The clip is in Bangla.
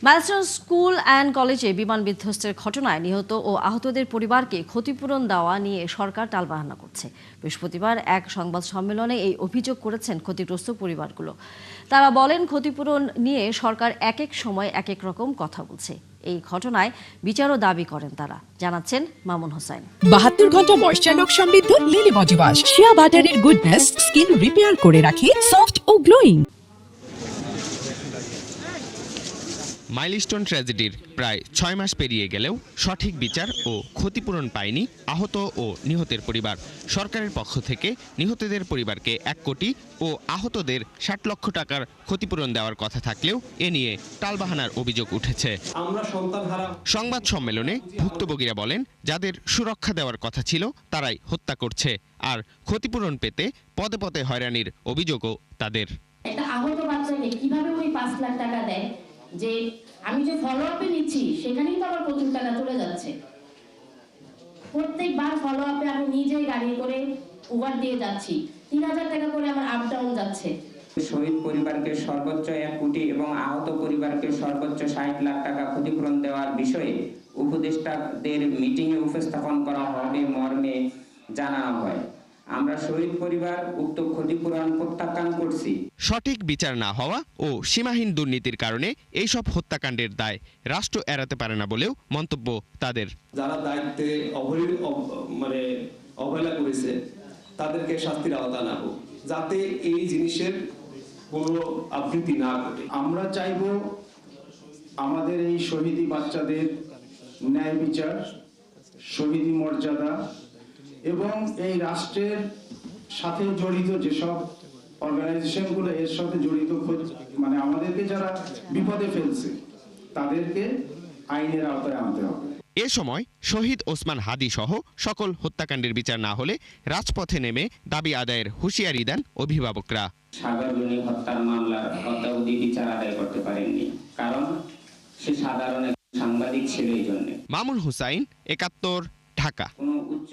মাইলস্টোন স্কুল অ্যান্ড কলেজে বিমান বিধ্বস্তের ঘটনায় নিহত ও আহতদের পরিবারকে ক্ষতিপূরণ দেওয়া নিয়ে সরকার টালবাহানা করছে। বৃহস্পতিবার এক সংবাদ সম্মেলনে এই অভিযোগ করেছেন ক্ষতিগ্রস্ত পরিবারগুলো। তারা বলেন, ক্ষতিপূরণ নিয়ে সরকার এক এক সময় এক এক রকম কথা বলছে। এই ঘটনায় বিচারও দাবি করেন তারা। জানাচ্ছেন মামুন হোসেন। 72 ঘন্টা ময়েশ্চার লক সমৃদ্ধ লিলি বডি ওয়াশ শিয়া বাটারের গুডনেস স্কিন রিপেয়ার করে রাখে সফট ও গ্লোয়িং। মাইলস্টোন ট্র্যাজেডির প্রায় 6 মাস পেরিয়ে গেলেও সঠিক বিচার ও ক্ষতিপূরণ পায়নি আহত ও নিহতের পরিবার। সরকারের পক্ষ থেকে নিহতদের পরিবারকে 1 কোটি ও আহতদের 60 লক্ষ টাকার ক্ষতিপূরণ দেওয়ার কথা থাকলেও এ নিয়ে টালবাহানার অভিযোগ উঠেছে। সংবাদ সম্মেলনে ভুক্তভোগীরা বলেন, যাদের সুরক্ষা দেওয়ার কথা ছিল তারাই হত্যা করছে, আর ক্ষতিপূরণ পেতে পদে পদে হয়রানির অভিযোগও তাদের। একটা আহত বাচ্চাকে কিভাবে ওই 5 লাখ টাকা দেয়, যে আমি যে ফলো আপে নিচ্ছি সেখানেই তো আবার প্রচুর টাকা চলে যাচ্ছে। প্রত্যেকবার ফলো আপে আমি নিজেই গাড়ি করে উবার দিয়ে যাচ্ছি, 3000 টাকা করে আমার আপ ডাউন যাচ্ছে। শহীদ পরিবারকে সর্বোচ্চ 1 কোটি এবং আহত পরিবারকে সর্বোচ্চ 60 লাখ টাকা ক্ষতিপূরণ দেওয়ার বিষয়ে উপদেষ্টাদের মিটিংয়ে উপস্থাপন করা হবে মর্মে জানানো হয়। আমরা শহীদ পরিবার উক্ত ক্ষতিপূরণ প্রত্যাখ্যান করছি। সঠিক বিচার না হওয়া ও সীমাহীন দুর্নীতির কারণে এইসব হত্যাকাণ্ডের দায় রাষ্ট্র এড়াতে পারে না বলেও মন্তব্য তাদের। যারা দায়িত্বে অবহেলা করেছে তাদেরকে শাস্তির আওতা না হোক, যাতে এই জিনিসের কোনো আবৃত্তি না ঘটে। আমরা চাইব আমাদের এই শহীদি বাচ্চাদের ন্যায় বিচার, শহীদি মর্যাদা এবং এই রাষ্ট্রের সাথে জড়িত যেসব অর্গানাইজেশনগুলো এর সাথে জড়িত, আমাদেরকে যারা বিপদে ফেলছে তাদেরকে আইনের আওতায় আনতে হবে। এ সময় শহীদ ওসমান হাদি সহ সকল হত্যাকাণ্ডের বিচার না হলে রাজপথে নেমে দাবি আদায়ের হুঁশিয়ারি দেন অভিভাবকরা। সাগররুনি হত্যার মামলার অদ্যাবধি বিচার আদায় করতে পারেননি, কারণ সে সাধারণ সাংবাদিক ছিল। এই জন্য। মামুন হুসাইন, 71, ঢাকা। কোনো উচ্চ